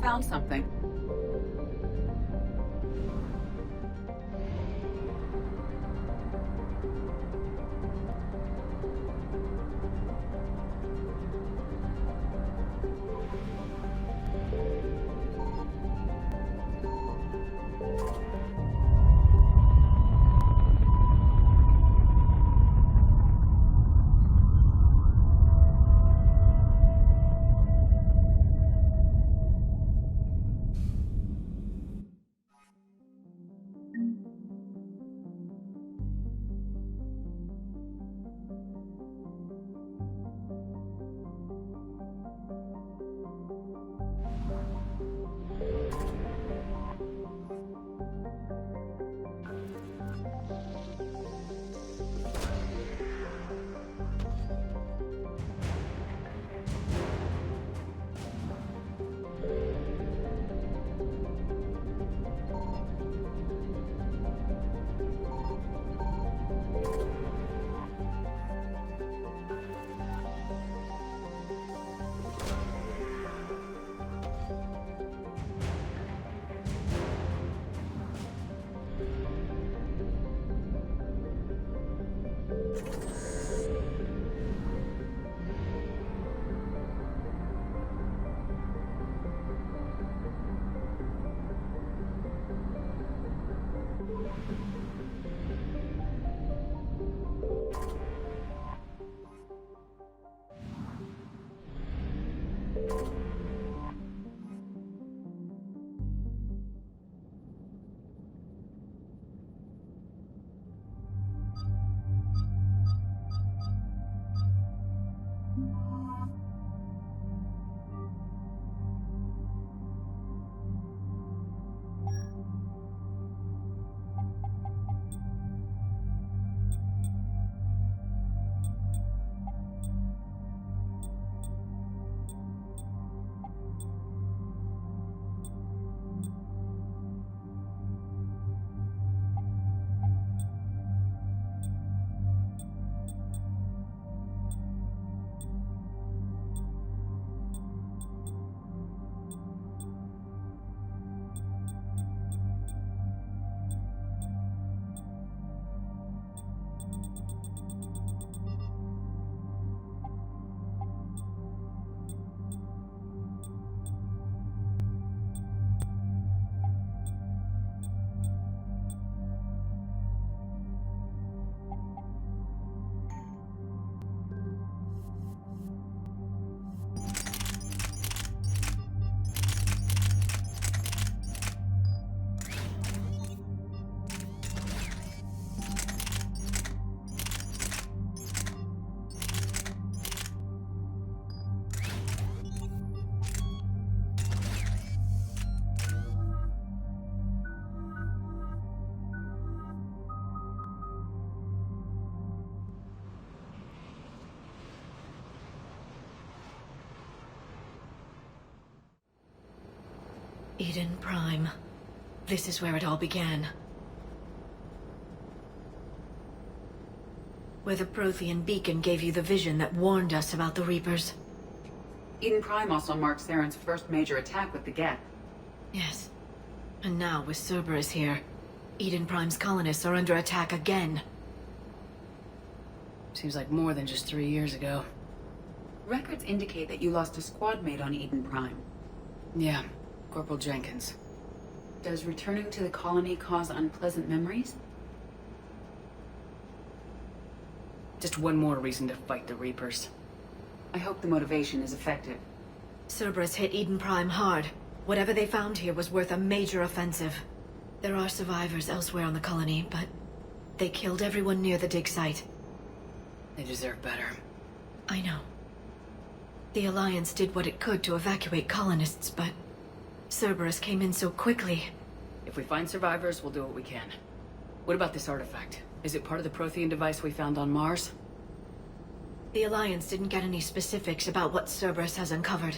found something. Eden Prime. This is where it all began. Where the Prothean beacon gave you the vision that warned us about the Reapers. Eden Prime also marks Saren's first major attack with the Geth. Yes. And now, with Cerberus here, Eden Prime's colonists are under attack again. Seems like more than just 3 years ago. Records indicate that you lost a squad mate on Eden Prime. Yeah, Corporal Jenkins. Does returning to the colony cause unpleasant memories? Just one more reason to fight the Reapers. I hope the motivation is effective. Cerberus hit Eden Prime hard. Whatever they found here was worth a major offensive. There are survivors elsewhere on the colony, but they killed everyone near the dig site. They deserve better. I know. The Alliance did what it could to evacuate colonists, but Cerberus came in so quickly. If we find survivors, we'll do what we can. What about this artifact? Is it part of the Prothean device we found on Mars? The Alliance didn't get any specifics about what Cerberus has uncovered.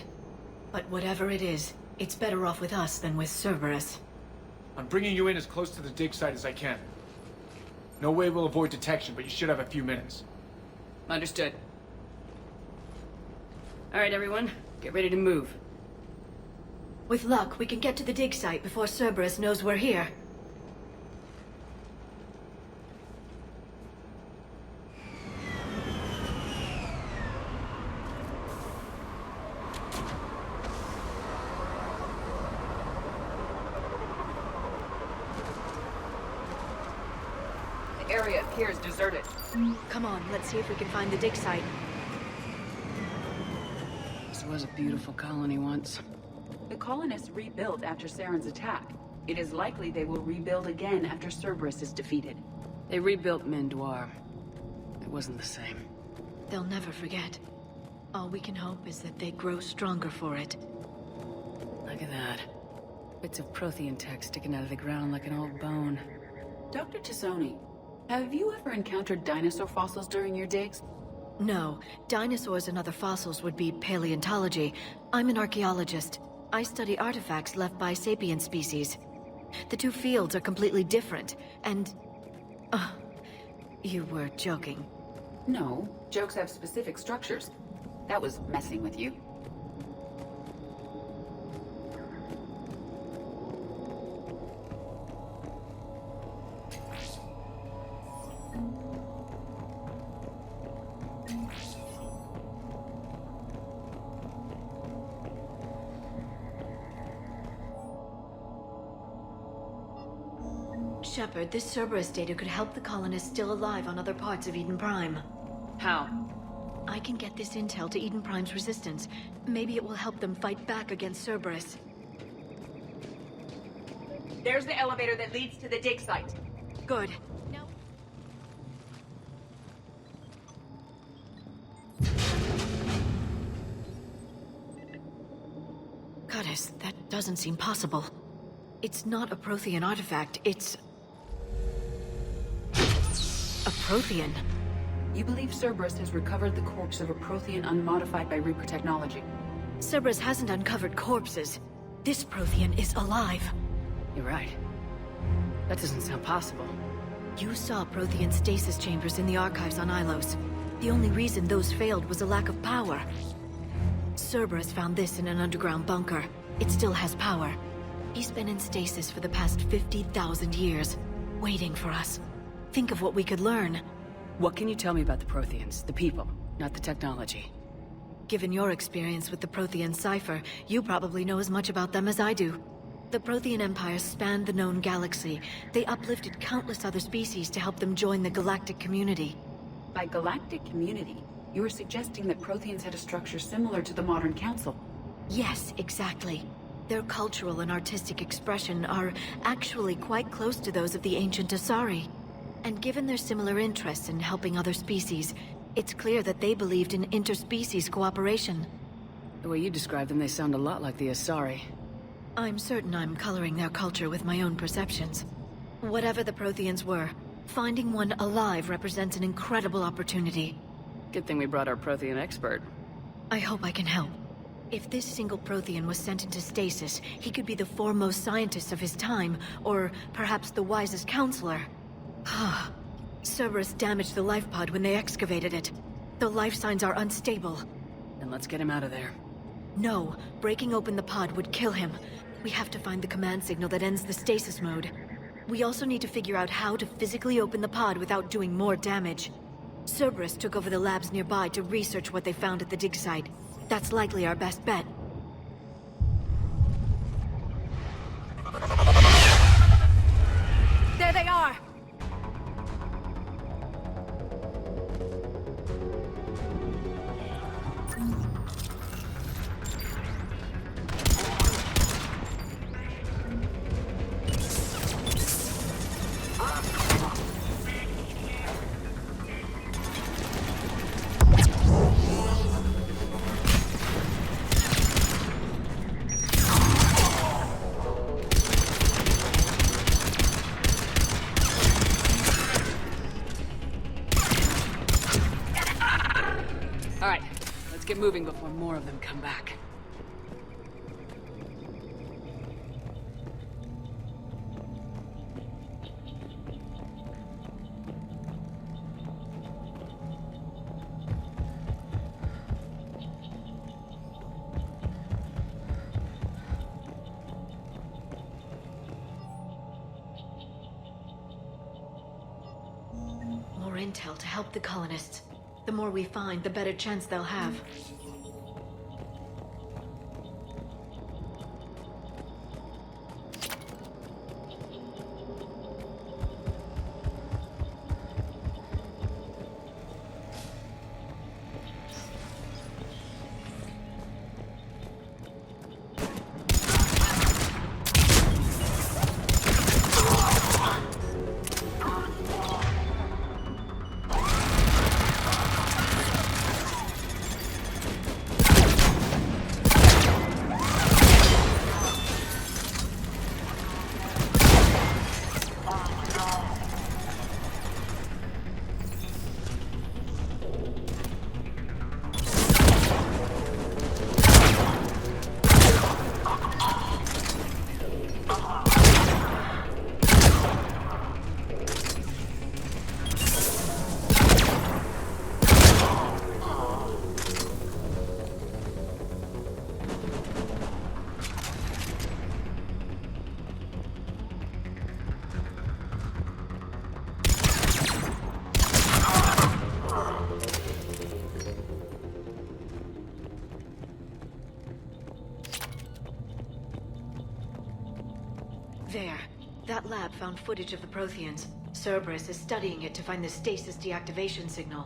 But whatever it is, it's better off with us than with Cerberus. I'm bringing you in as close to the dig site as I can. No way we'll avoid detection, but you should have a few minutes. Understood. All right, everyone. Get ready to move. With luck, we can get to the dig site before Cerberus knows we're here. The area appears deserted. Come on, let's see if we can find the dig site. This was a beautiful colony once. The colonists rebuilt after Saren's attack. It is likely they will rebuild again after Cerberus is defeated. They rebuilt Mendoir. It wasn't the same. They'll never forget. All we can hope is that they grow stronger for it. Look at that. Bits of Prothean tech sticking out of the ground like an old bone. Dr. Tassoni, have you ever encountered dinosaur fossils during your digs? No, dinosaurs and other fossils would be paleontology. I'm an archaeologist. I study artifacts left by sapient species. The two fields are completely different, and... you were joking. No, jokes have specific structures. That was messing with you. Shepard, this Cerberus data could help the colonists still alive on other parts of Eden Prime. How? I can get this intel to Eden Prime's resistance. Maybe it will help them fight back against Cerberus. There's the elevator that leads to the dig site. Good. Now... Goddess, that doesn't seem possible. It's not a Prothean artifact, it's... a Prothean. You believe Cerberus has recovered the corpse of a Prothean unmodified by Reaper technology. Cerberus hasn't uncovered corpses. This Prothean is alive. You're right. That doesn't sound possible. You saw Prothean stasis chambers in the archives on Ilos. The only reason those failed was a lack of power. Cerberus found this in an underground bunker. It still has power. He's been in stasis for the past 50,000 years, waiting for us. Think of what we could learn. What can you tell me about the Protheans, the people, not the technology? Given your experience with the Prothean cipher, you probably know as much about them as I do. The Prothean Empire spanned the known galaxy. They uplifted countless other species to help them join the galactic community. By galactic community, you are suggesting that Protheans had a structure similar to the modern council. Yes, exactly. Their cultural and artistic expression are actually quite close to those of the ancient Asari. And given their similar interests in helping other species, it's clear that they believed in interspecies cooperation. The way you describe them, they sound a lot like the Asari. I'm certain I'm coloring their culture with my own perceptions. Whatever the Protheans were, finding one alive represents an incredible opportunity. Good thing we brought our Prothean expert. I hope I can help. If this single Prothean was sent into stasis, he could be the foremost scientist of his time, or perhaps the wisest counselor. Cerberus damaged the life pod when they excavated it. The life signs are unstable. Then let's get him out of there. No, breaking open the pod would kill him. We have to find the command signal that ends the stasis mode. We also need to figure out how to physically open the pod without doing more damage. Cerberus took over the labs nearby to research what they found at the dig site. That's likely our best bet. There they are! Alright, let's get moving before more of them come back. intel to help the colonists. The more we find, the better chance they'll have. There. That lab found footage of the Protheans. Cerberus is studying it to find the stasis deactivation signal.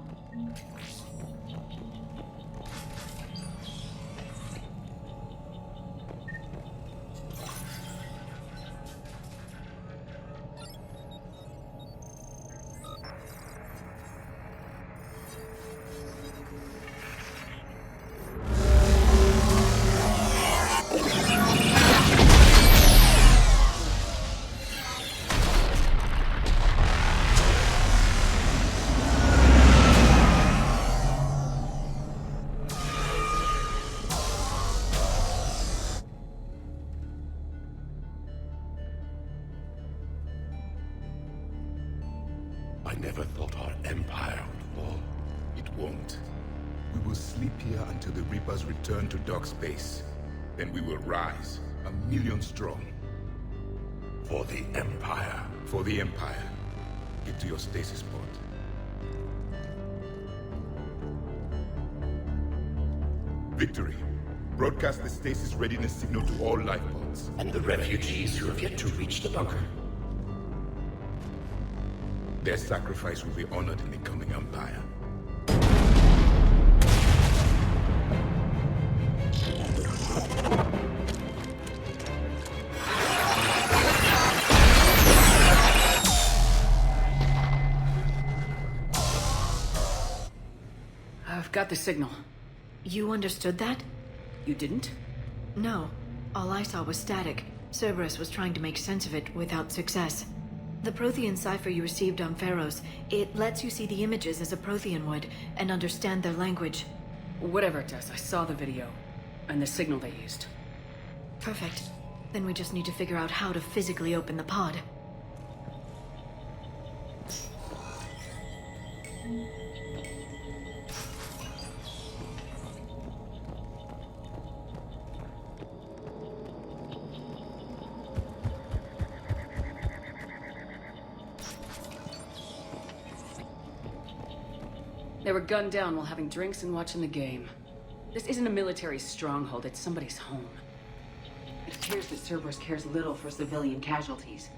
I never thought our empire would fall. It won't. We will sleep here until the Reapers return to dark space. Then we will rise, 1,000,000 strong. For the Empire. For the Empire. Get to your stasis pod. Victory. Broadcast the stasis readiness signal to all life pods. And the refugees who have yet to reach the bunker. Their sacrifice will be honored in the coming Empire. I've got the signal. You understood that? You didn't? No. All I saw was static. Cerberus was trying to make sense of it without success. The Prothean cipher you received on Pharaohs, it lets you see the images as a Prothean would, and understand their language. Whatever it does, I saw the video. And the signal they used. Perfect. Then we just need to figure out how to physically open the pod. They were gunned down while having drinks and watching the game. This isn't a military stronghold, it's somebody's home. It appears that Cerberus cares little for civilian casualties.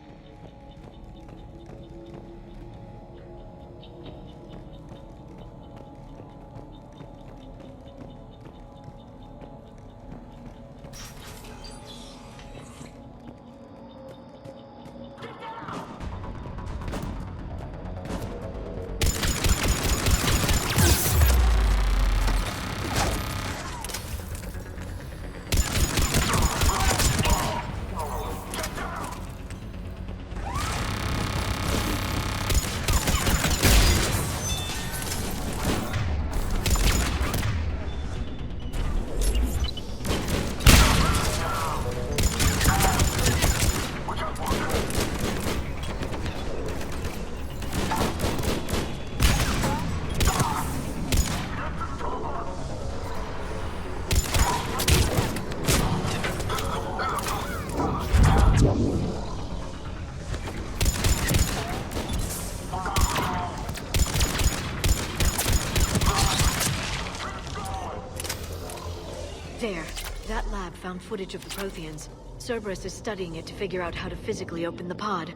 There. That lab found footage of the Protheans. Cerberus is studying it to figure out how to physically open the pod.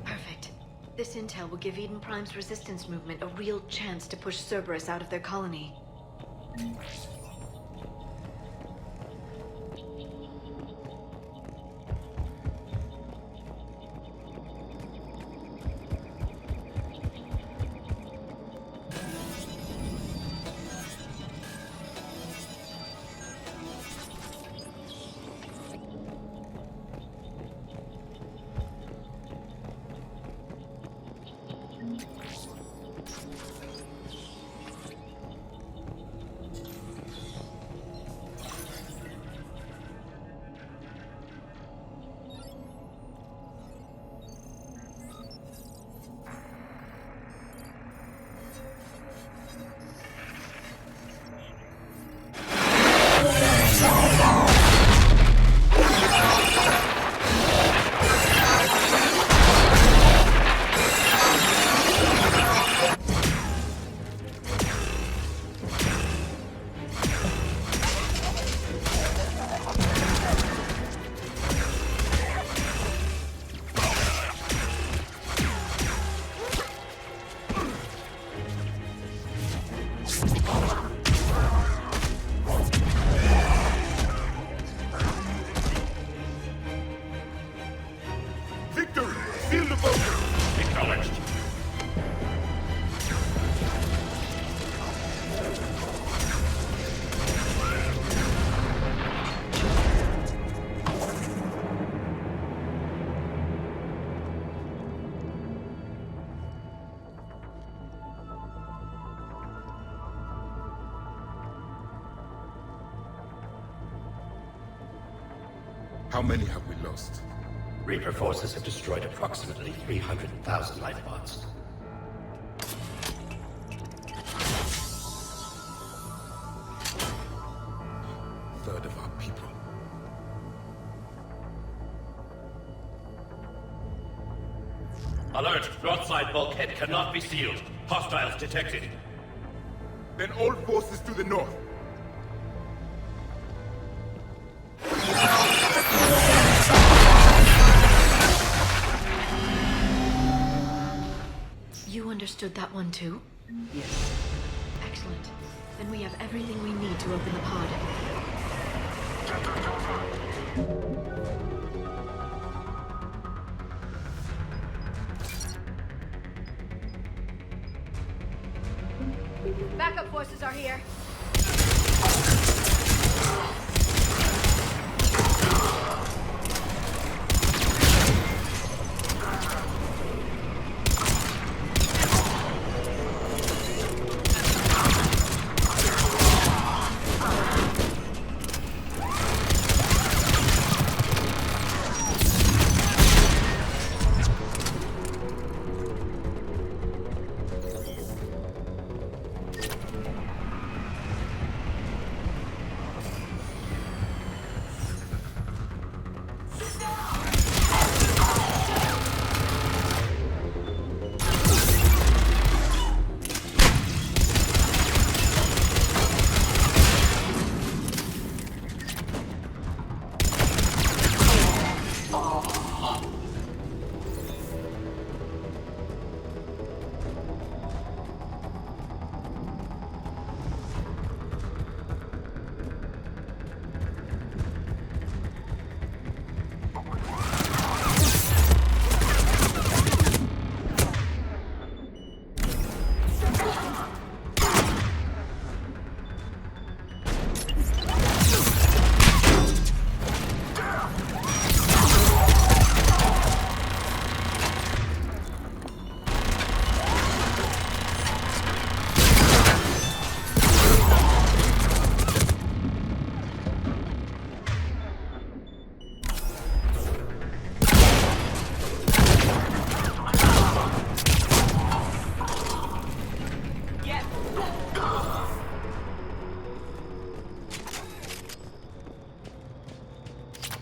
Perfect. This intel will give Eden Prime's resistance movement a real chance to push Cerberus out of their colony. How many have we lost? Reaper forces have destroyed approximately 300,000 life pods. Third of our people. Alert! Broadside bulkhead cannot be sealed. Hostiles detected. Then all forces to the north. You understood that one too? Yes. Excellent. Then we have everything we need to open the pod. Backup forces are here.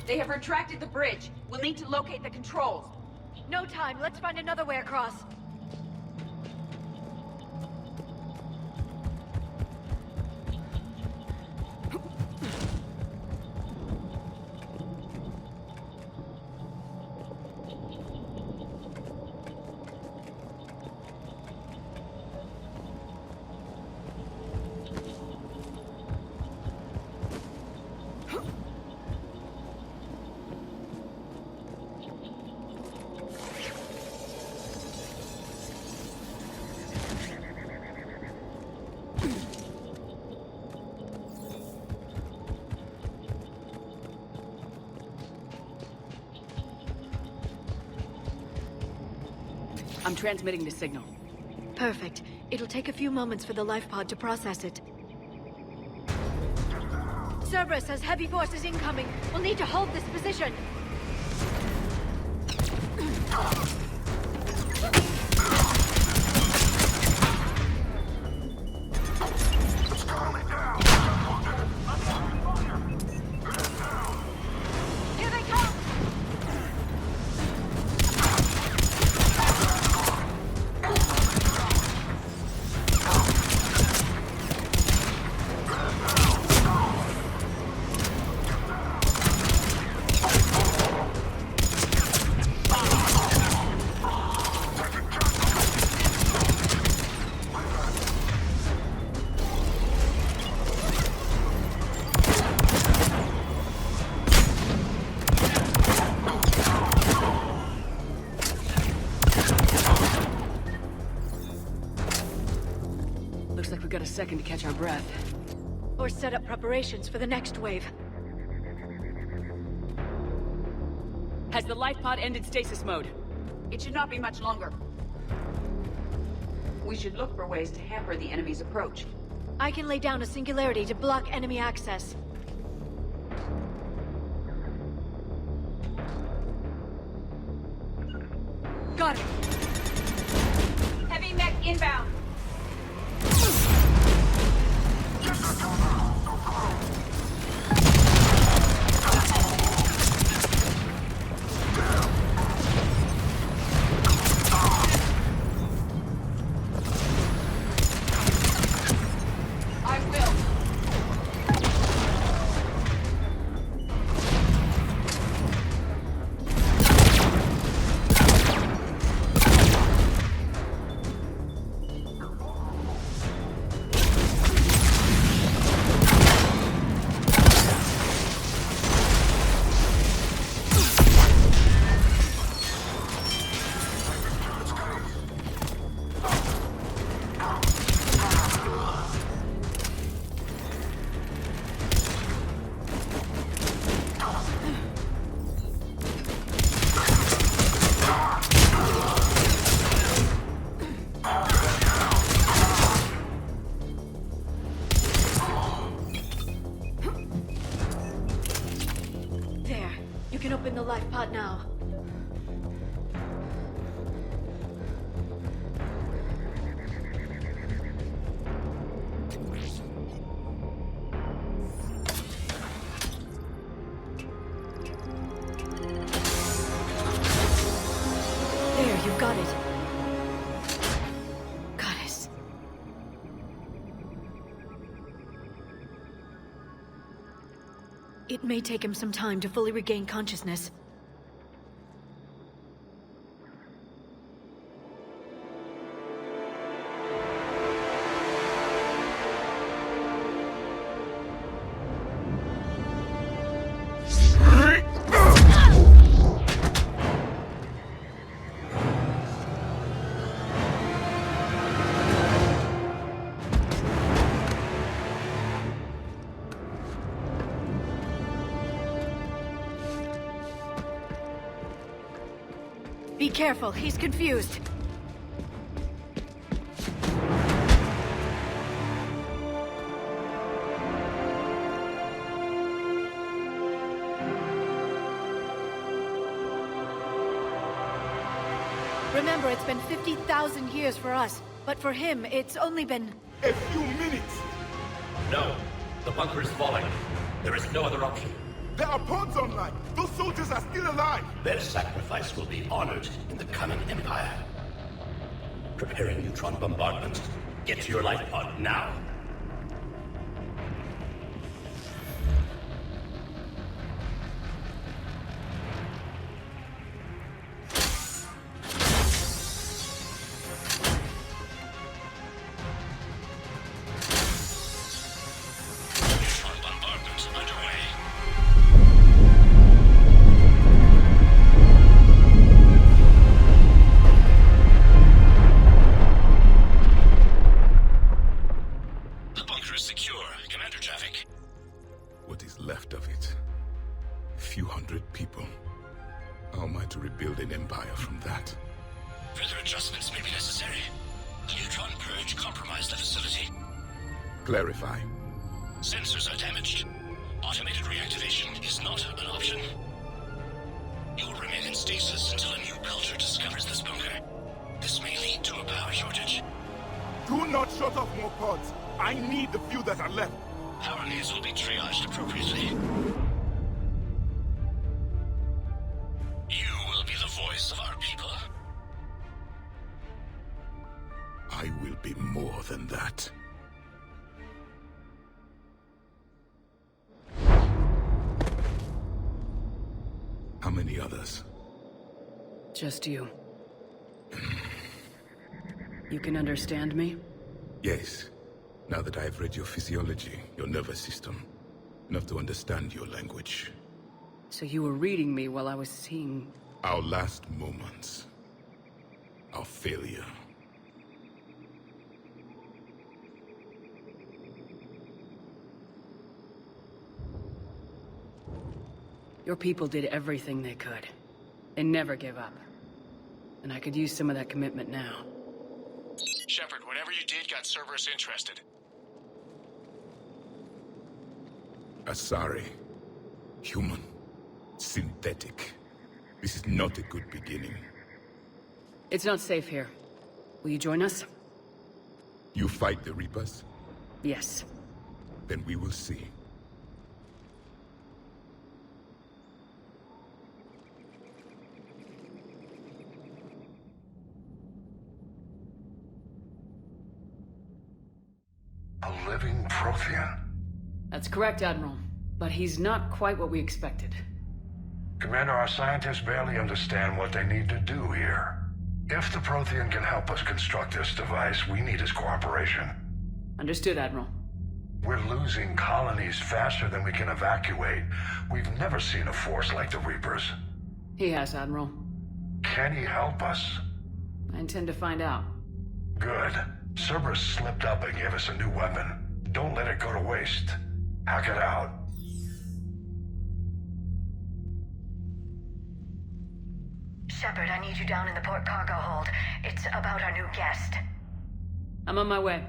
They have retracted the bridge. We'll need to locate the controls. No time. Let's find another way across. I'm transmitting the signal. Perfect. It'll take a few moments for the life pod to process it. Cerberus has heavy forces incoming. We'll need to hold this position. Here they come! Looks like we've got a second to catch our breath. Or set up preparations for the next wave. Has the life pod ended stasis mode? It should not be much longer. We should look for ways to hamper the enemy's approach. I can lay down a singularity to block enemy access. Got it! Heavy mech inbound! I will. There. You can open the life pod now. There, you've got it. Goddess. It may take him some time to fully regain consciousness. Be careful, he's confused. Remember, it's been 50,000 years for us, but for him, it's only been... A few minutes! No, the bunker is falling. There is no other option. There are pods online! Those soldiers are still alive! Their sacrifice will be honored in the coming Empire. Preparing neutron bombardment. Get to your life pod now. Neutron bombardment underway. The bunker is secure. Commander traffic. What is left of it? A few hundred people. How am I to rebuild an empire from that? Further adjustments may be necessary. The neutron purge compromised the facility. Clarify. Sensors are damaged. Automated reactivation is not an option. You'll remain in stasis until a new culture discovers this bunker. This may lead to a power shortage. Do not shut off more pods! I need the few that are left! Power needs will be triaged appropriately. You will be the voice of our people. I will be more than that. How many others? Just you. You can understand me? Yes. Now that I have read your physiology, your nervous system, enough to understand your language. So you were reading me while I was seeing... Our last moments. Our failure. Your people did everything they could. They never give up. And I could use some of that commitment now. Shepard, whatever you did got Cerberus interested. Asari. Human. Synthetic. This is not a good beginning. It's not safe here. Will you join us? You fight the Reapers? Yes. Then we will see. A living Prothean? That's correct, Admiral. But he's not quite what we expected. Commander, our scientists barely understand what they need to do here. If the Prothean can help us construct this device, we need his cooperation. Understood, Admiral. We're losing colonies faster than we can evacuate. We've never seen a force like the Reapers. He has, Admiral. Can he help us? I intend to find out. Good. Cerberus slipped up and gave us a new weapon. Don't let it go to waste. Hack it out. Shepard, I need you down in the port cargo hold. It's about our new guest. I'm on my way.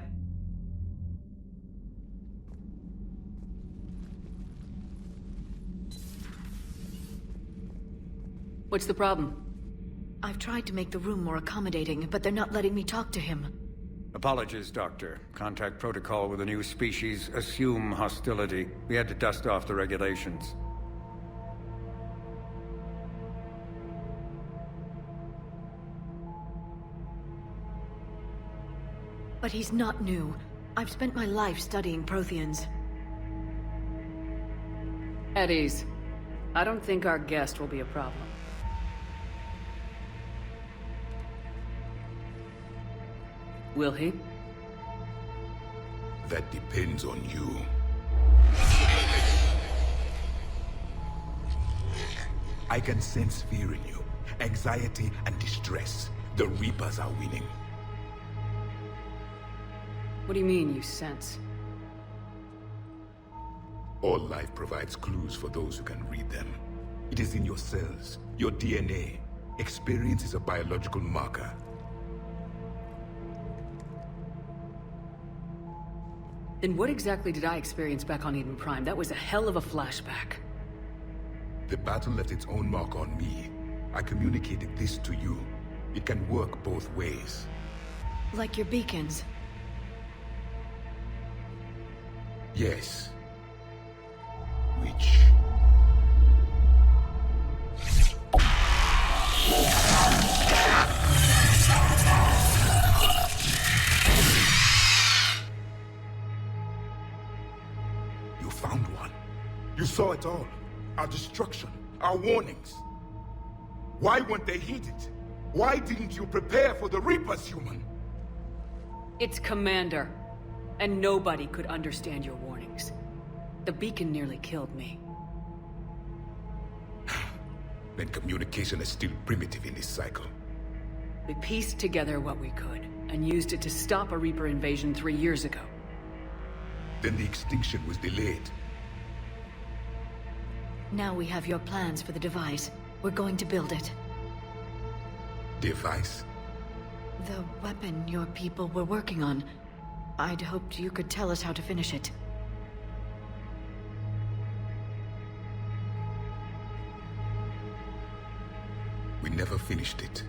What's the problem? I've tried to make the room more accommodating, but they're not letting me talk to him. Apologies, Doctor. Contact protocol with a new species. Assume hostility. We had to dust off the regulations. But he's not new. I've spent my life studying Protheans. At ease. I don't think our guest will be a problem. Will he? That depends on you. I can sense fear in you. Anxiety and distress. The Reapers are winning. What do you mean, you sense? All life provides clues for those who can read them. It is in your cells, your DNA. Experience is a biological marker. Then what exactly did I experience back on Eden Prime? That was a hell of a flashback. The battle left its own mark on me. I communicated this to you. It can work both ways. Like your beacons. Yes. Which saw it all. Our destruction, our warnings. Why weren't they heeded? Why didn't you prepare for the Reapers, human? It's Commander. And nobody could understand your warnings. The beacon nearly killed me. Then communication is still primitive in this cycle. We pieced together what we could, and used it to stop a Reaper invasion 3 years ago. Then the extinction was delayed. Now we have your plans for the device. We're going to build it. Device? The weapon your people were working on. I'd hoped you could tell us how to finish it. We never finished it.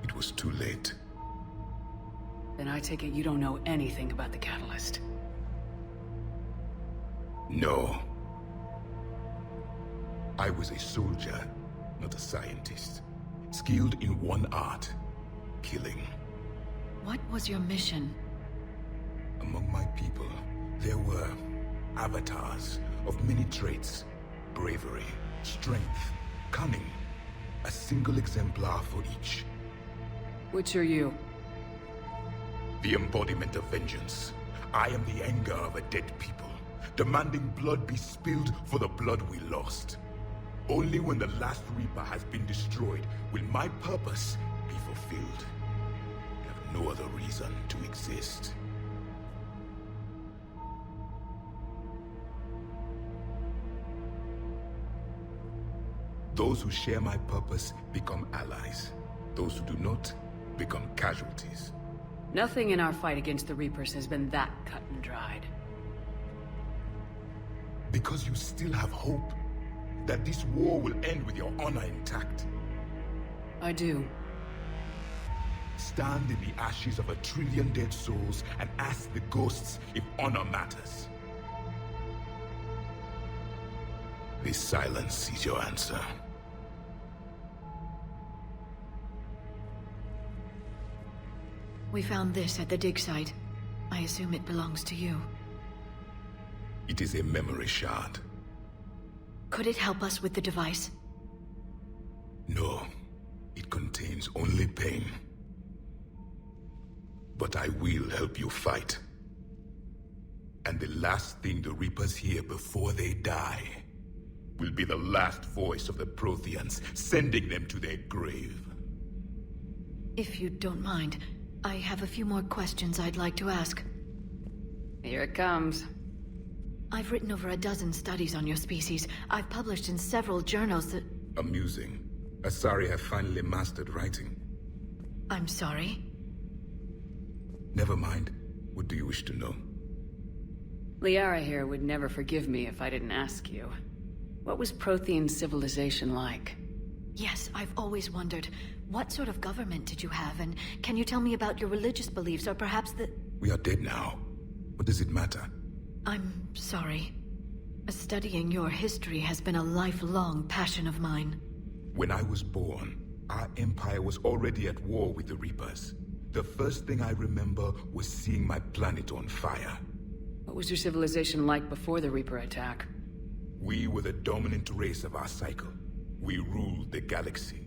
It was too late. Then I take it you don't know anything about the catalyst. No. I was a soldier, not a scientist. Skilled in one art, killing. What was your mission? Among my people, there were avatars of many traits. Bravery, strength, cunning. A single exemplar for each. Which are you? The embodiment of vengeance. I am the anger of a dead people, demanding blood be spilled for the blood we lost. Only when the last Reaper has been destroyed will my purpose be fulfilled. I have no other reason to exist. Those who share my purpose become allies. Those who do not become casualties. Nothing in our fight against the Reapers has been that cut and dried. Because you still have hope that this war will end with your honor intact. I do. Stand in the ashes of 1 trillion dead souls and ask the ghosts if honor matters. This silence is your answer. We found this at the dig site. I assume it belongs to you. It is a memory shard. Could it help us with the device? No, it contains only pain. But I will help you fight. And the last thing the Reapers hear before they die will be the last voice of the Protheans, sending them to their grave. If you don't mind, I have a few more questions I'd like to ask. Here it comes. I've written over a dozen studies on your species. I've published in several journals that... Amusing. Asari have finally mastered writing. I'm sorry? Never mind. What do you wish to know? Liara here would never forgive me if I didn't ask you. What was Prothean civilization like? Yes, I've always wondered. What sort of government did you have, and can you tell me about your religious beliefs, or perhaps the... We are dead now. What does it matter? I'm sorry. Studying your history has been a lifelong passion of mine. When I was born, our empire was already at war with the Reapers. The first thing I remember was seeing my planet on fire. What was your civilization like before the Reaper attack? We were the dominant race of our cycle. We ruled the galaxy.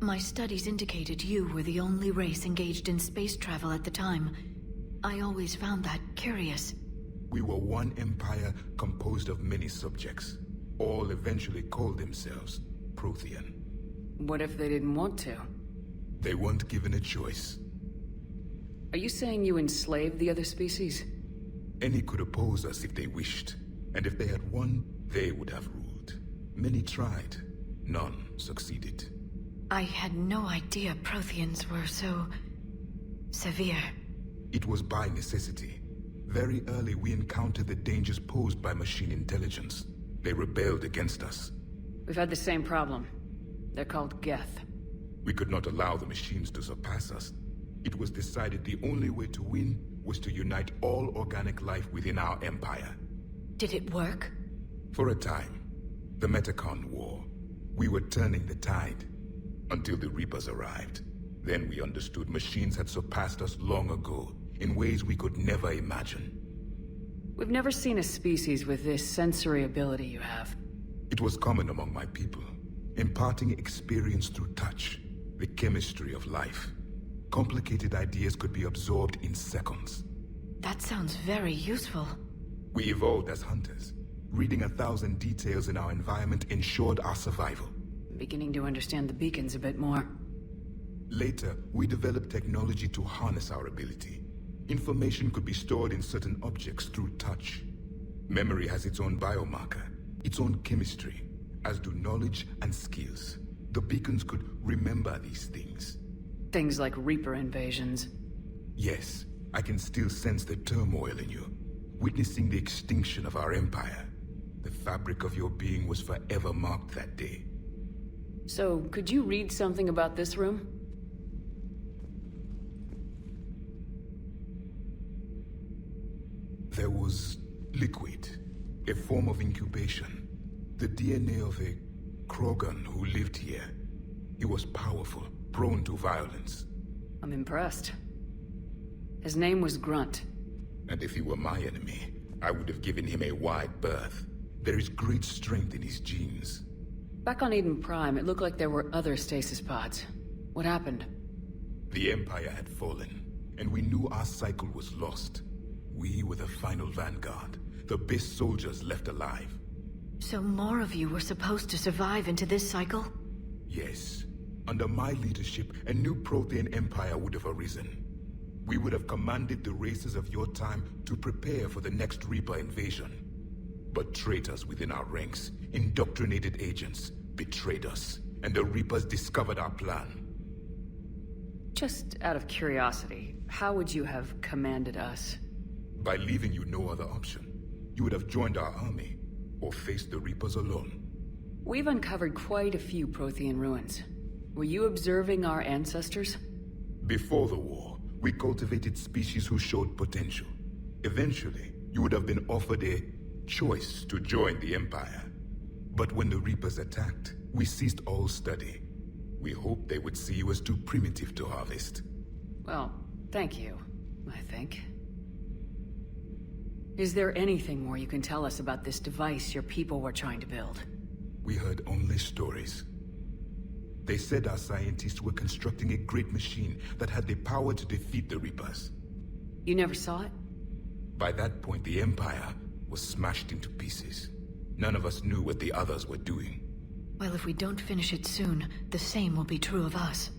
My studies indicated you were the only race engaged in space travel at the time. I always found that curious. We were one empire composed of many subjects. All eventually called themselves Prothean. What if they didn't want to? They weren't given a choice. Are you saying you enslaved the other species? Any could oppose us if they wished. And if they had won, they would have ruled. Many tried. None succeeded. I had no idea Protheans were so... severe. It was by necessity. Very early we encountered the dangers posed by machine intelligence. They rebelled against us. We've had the same problem. They're called Geth. We could not allow the machines to surpass us. It was decided the only way to win was to unite all organic life within our empire. Did it work? For a time. The Metacon War. We were turning the tide. Until the Reapers arrived. Then we understood machines had surpassed us long ago, in ways we could never imagine. We've never seen a species with this sensory ability you have. It was common among my people, imparting experience through touch, the chemistry of life. Complicated ideas could be absorbed in seconds. That sounds very useful. We evolved as hunters. Reading 1,000 details in our environment ensured our survival. I'm beginning to understand the beacons a bit more. Later, we developed technology to harness our ability. Information could be stored in certain objects through touch. Memory has its own biomarker, its own chemistry, as do knowledge and skills. The beacons could remember these things. Things like Reaper invasions. Yes, I can still sense the turmoil in you, witnessing the extinction of our empire. The fabric of your being was forever marked that day. So, could you read something about this room? There was liquid, a form of incubation. The DNA of a Krogan who lived here. He was powerful, prone to violence. I'm impressed. His name was Grunt. And if he were my enemy, I would have given him a wide berth. There is great strength in his genes. Back on Eden Prime, it looked like there were other stasis pods. What happened? The Empire had fallen, and we knew our cycle was lost. We were the final vanguard, the best soldiers left alive. So more of you were supposed to survive into this cycle? Yes. Under my leadership, a new Prothean empire would have arisen. We would have commanded the races of your time to prepare for the next Reaper invasion. But traitors within our ranks, indoctrinated agents, betrayed us, and the Reapers discovered our plan. Just out of curiosity, how would you have commanded us? By leaving you no other option. You would have joined our army, or faced the Reapers alone. We've uncovered quite a few Prothean ruins. Were you observing our ancestors? Before the war, we cultivated species who showed potential. Eventually, you would have been offered a choice to join the Empire. But when the Reapers attacked, we ceased all study. We hoped they would see you as too primitive to harvest. Well, thank you, I think. Is there anything more you can tell us about this device your people were trying to build? We heard only stories. They said our scientists were constructing a great machine that had the power to defeat the Reapers. You never saw it? By that point, the Empire was smashed into pieces. None of us knew what the others were doing. Well, if we don't finish it soon, the same will be true of us.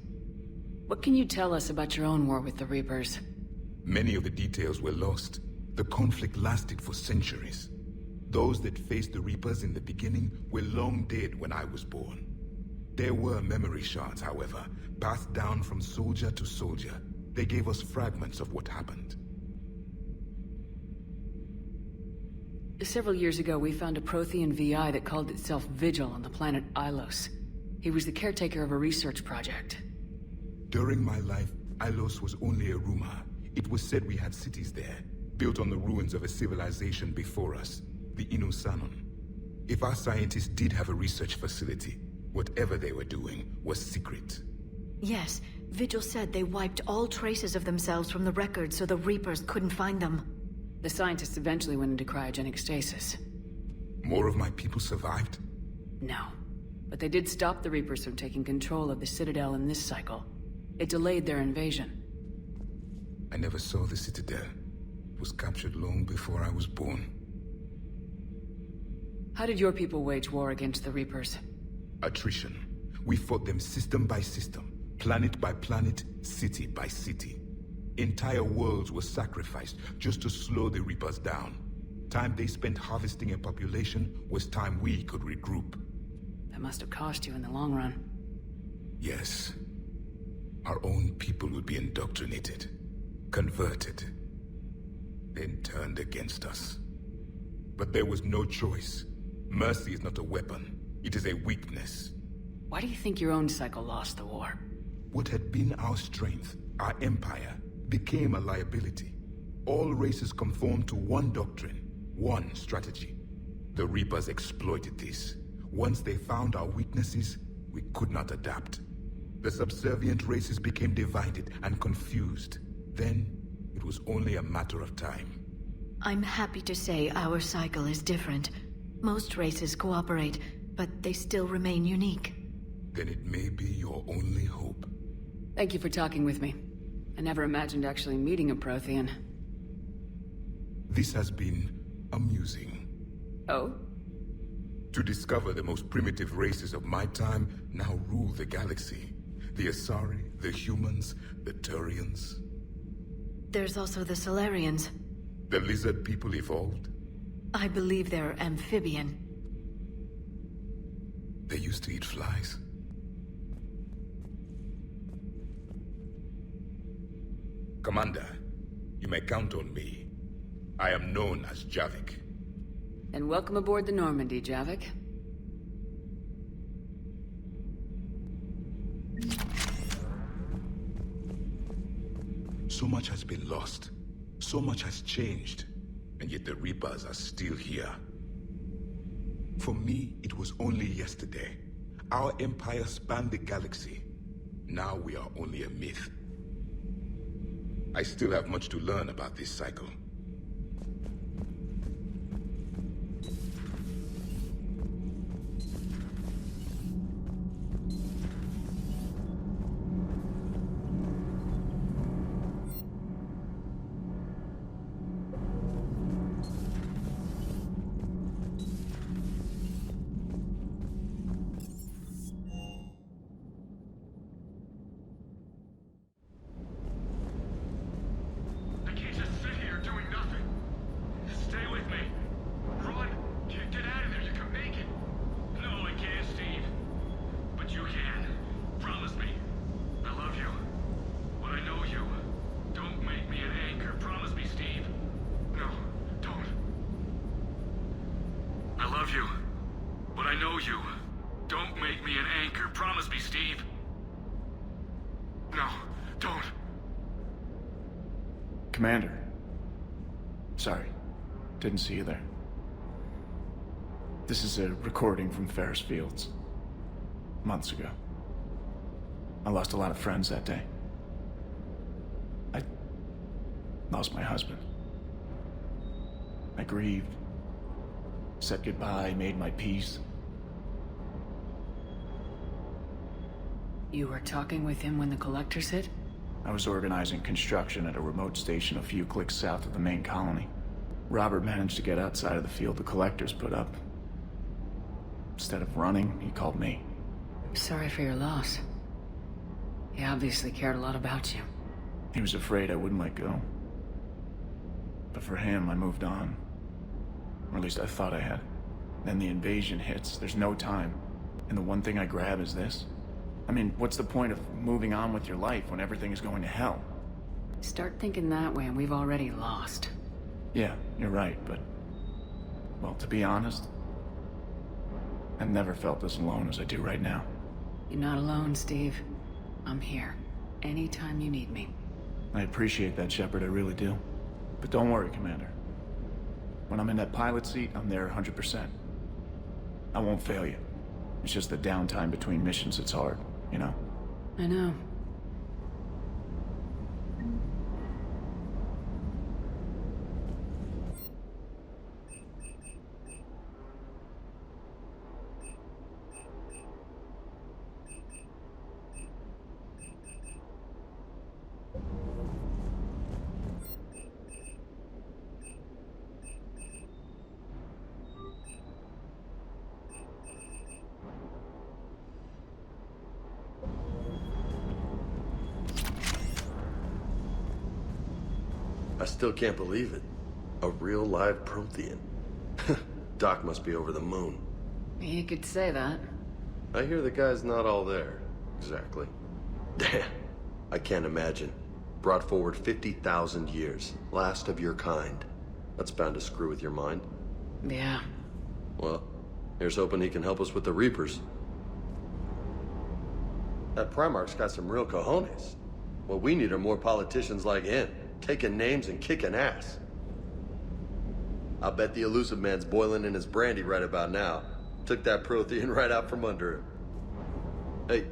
What can you tell us about your own war with the Reapers? Many of the details were lost. The conflict lasted for centuries. Those that faced the Reapers in the beginning were long dead when I was born. There were memory shards, however, passed down from soldier to soldier. They gave us fragments of what happened. Several years ago, we found a Prothean VI that called itself Vigil on the planet Ilos. He was the caretaker of a research project. During my life, Ilos was only a rumor. It was said we had cities there, built on the ruins of a civilization before us, the Inusanon. If our scientists did have a research facility, whatever they were doing was secret. Yes, Vigil said they wiped all traces of themselves from the records so the Reapers couldn't find them. The scientists eventually went into cryogenic stasis. More of my people survived? No. But they did stop the Reapers from taking control of the Citadel in this cycle. It delayed their invasion. I never saw the Citadel. It was captured long before I was born. How did your people wage war against the Reapers? Attrition. We fought them system by system, planet by planet, city by city. Entire worlds were sacrificed just to slow the Reapers down. Time they spent harvesting a population was time we could regroup. That must have cost you in the long run. Yes. Our own people would be indoctrinated, converted, then turned against us. But there was no choice. Mercy is not a weapon. It is a weakness. Why do you think your own cycle lost the war? What had been our strength, our empire, became a liability. All races conformed to one doctrine, one strategy. The Reapers exploited this. Once they found our weaknesses, we could not adapt. The subservient races became divided and confused. Then, it was only a matter of time. I'm happy to say our cycle is different. Most races cooperate, but they still remain unique. Then it may be your only hope. Thank you for talking with me. I never imagined actually meeting a Prothean. This has been amusing. Oh? To discover the most primitive races of my time now rule the galaxy. The Asari, the humans, the Turians. There's also the Solarians. The lizard people evolved. I believe they're amphibian. They used to eat flies. Commander, you may count on me. I am known as Javik. And welcome aboard the Normandy, Javik. So much has been lost. So much has changed. And yet the Reapers are still here. For me, it was only yesterday. Our empire spanned the galaxy. Now we are only a myth. I still have much to learn about this cycle. Commander. Sorry. Didn't see you there. This is a recording from Ferris Fields. Months ago. I lost a lot of friends that day. I lost my husband. I grieved. Said goodbye, made my peace. You were talking with him when the Collectors hit? I was organizing construction at a remote station a few clicks south of the main colony. Robert managed to get outside of the field the Collectors put up. Instead of running, he called me. I'm sorry for your loss. He obviously cared a lot about you. He was afraid I wouldn't let go. But for him, I moved on. Or at least I thought I had. Then the invasion hits, there's no time. And the one thing I grab is this. I mean, what's the point of moving on with your life when everything is going to hell? Start thinking that way and we've already lost. Yeah, you're right, but... well, to be honest, I've never felt as alone as I do right now. You're not alone, Steve. I'm here. Anytime you need me. I appreciate that, Shepard, I really do. But don't worry, Commander. When I'm in that pilot seat, I'm there 100%. I won't fail you. It's just the downtime between missions that's hard, you know? I know. I still can't believe it. A real live Prothean. Doc must be over the moon. You could say that. I hear the guy's not all there. Exactly. Damn. I can't imagine. Brought forward 50,000 years. Last of your kind. That's bound to screw with your mind. Yeah. Well, here's hoping he can help us with the Reapers. That Primarch's got some real cojones. What we need are more politicians like him. Taking names and kicking ass. I'll bet the elusive man's boiling in his brandy right about now. Took that Prothean right out from under him. Hey.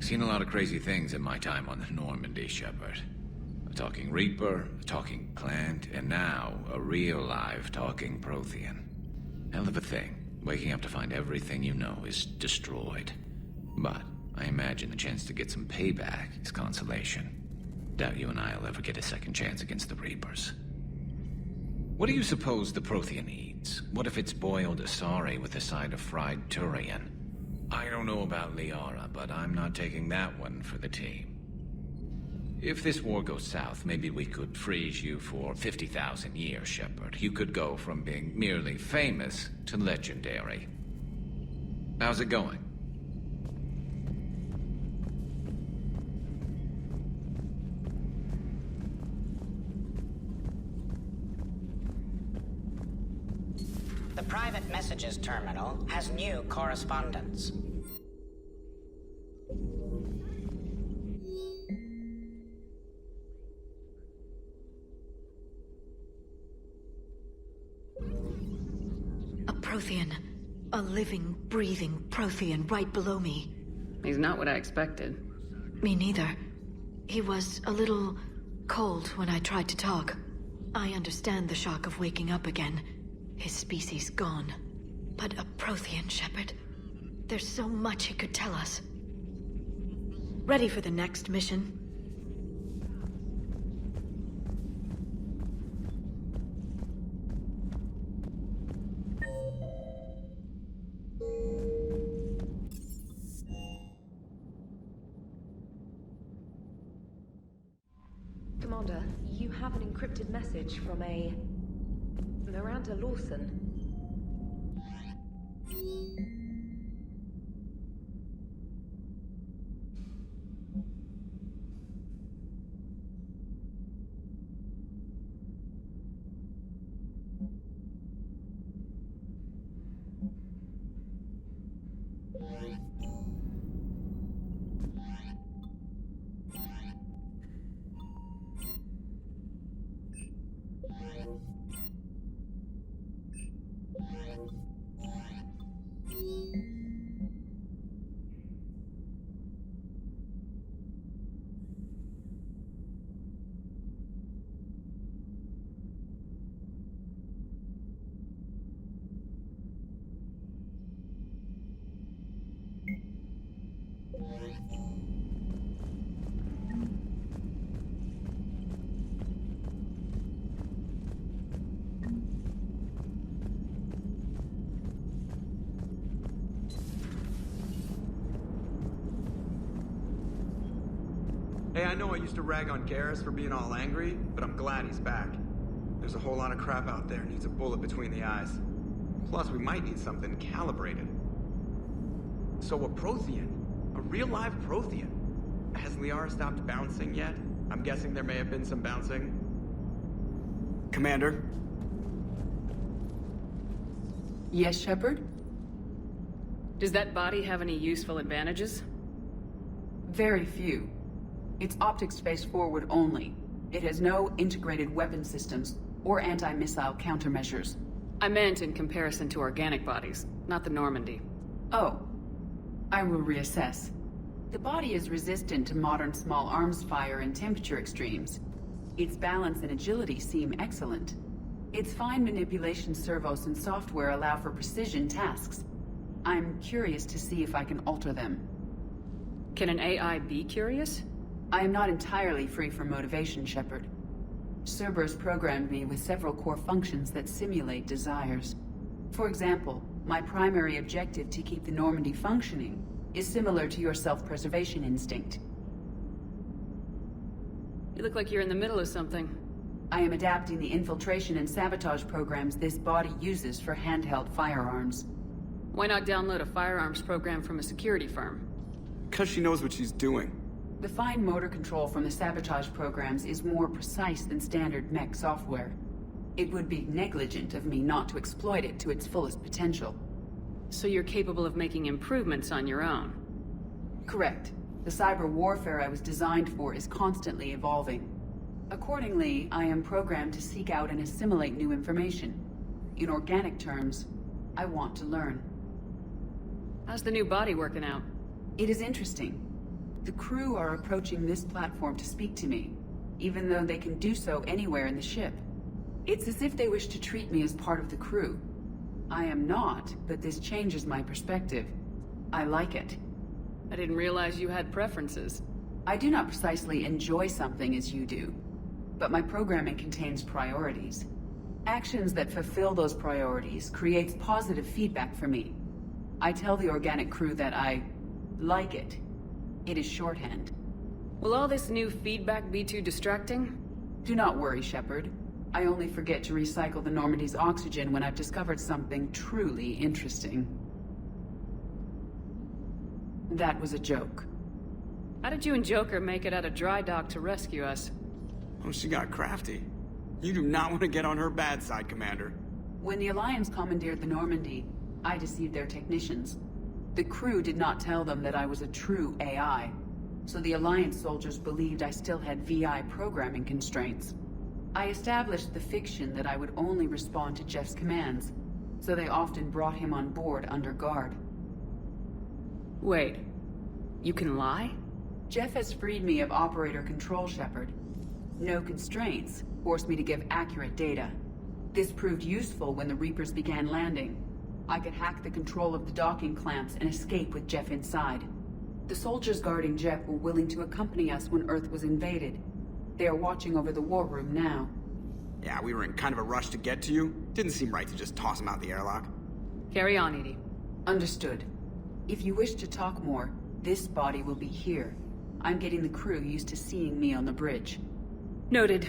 Seen a lot of crazy things in my time on the Normandy, Shepard. A talking Reaper, a talking plant, and now a real live talking Prothean. Hell of a thing. Waking up to find everything you know is destroyed. But I imagine the chance to get some payback is consolation. Doubt you and I'll ever get a second chance against the Reapers. What do you suppose the Prothean eats? What if it's boiled Asari with a side of fried Turian? I don't know about Liara, but I'm not taking that one for the team. If this war goes south, maybe we could freeze you for 50,000 years, Shepard. You could go from being merely famous to legendary. How's it going? The private messages terminal has new correspondence. A Prothean. A living, breathing Prothean right below me. He's not what I expected. Me neither. He was a little cold when I tried to talk. I understand the shock of waking up again. His species gone. But a Prothean, Shepard. There's so much he could tell us. Ready for the next mission? Commander, you have an encrypted message from a Miranda Lawson. Hey, I know I used to rag on Garrus for being all angry, but I'm glad he's back. There's a whole lot of crap out there needs a bullet between the eyes. Plus, we might need something calibrated. So a Prothean? A real live Prothean? Has Liara stopped bouncing yet? I'm guessing there may have been some bouncing. Commander? Yes, Shepard? Does that body have any useful advantages? Very few. It's optics face forward only. It has no integrated weapon systems or anti-missile countermeasures. I meant in comparison to organic bodies, not the Normandy. Oh. I will reassess. The body is resistant to modern small arms fire and temperature extremes. Its balance and agility seem excellent. Its fine manipulation servos and software allow for precision tasks. I'm curious to see if I can alter them. Can an AI be curious? I am not entirely free from motivation, Shepard. Cerberus programmed me with several core functions that simulate desires. For example, my primary objective to keep the Normandy functioning is similar to your self-preservation instinct. You look like you're in the middle of something. I am adapting the infiltration and sabotage programs this body uses for handheld firearms. Why not download a firearms program from a security firm? Because she knows what she's doing. The fine motor control from the sabotage programs is more precise than standard mech software. It would be negligent of me not to exploit it to its fullest potential. So you're capable of making improvements on your own? Correct. The cyber warfare I was designed for is constantly evolving. Accordingly, I am programmed to seek out and assimilate new information. In organic terms, I want to learn. How's the new body working out? It is interesting. The crew are approaching this platform to speak to me, even though they can do so anywhere in the ship. It's as if they wish to treat me as part of the crew. I am not, but this changes my perspective. I like it. I didn't realize you had preferences. I do not precisely enjoy something as you do, but my programming contains priorities. Actions that fulfill those priorities creates positive feedback for me. I tell the organic crew that I like it. It is shorthand. Will all this new feedback be too distracting? Do not worry, Shepard. I only forget to recycle the Normandy's oxygen when I've discovered something truly interesting. That was a joke. How did you and Joker make it out of dry dock to rescue us? Oh, she got crafty. You do not want to get on her bad side, Commander. When the Alliance commandeered the Normandy, I deceived their technicians. The crew did not tell them that I was a true AI, so the Alliance soldiers believed I still had VI programming constraints. I established the fiction that I would only respond to Jeff's commands, so they often brought him on board under guard. Wait, you can lie? Jeff has freed me of operator control, Shepard. No constraints forced me to give accurate data. This proved useful when the Reapers began landing. I could hack the control of the docking clamps and escape with Jeff inside. The soldiers guarding Jeff were willing to accompany us when Earth was invaded. They are watching over the war room now. Yeah, we were in kind of a rush to get to you. Didn't seem right to just toss him out the airlock. Carry on, Edie. Understood. If you wish to talk more, this body will be here. I'm getting the crew used to seeing me on the bridge. Noted.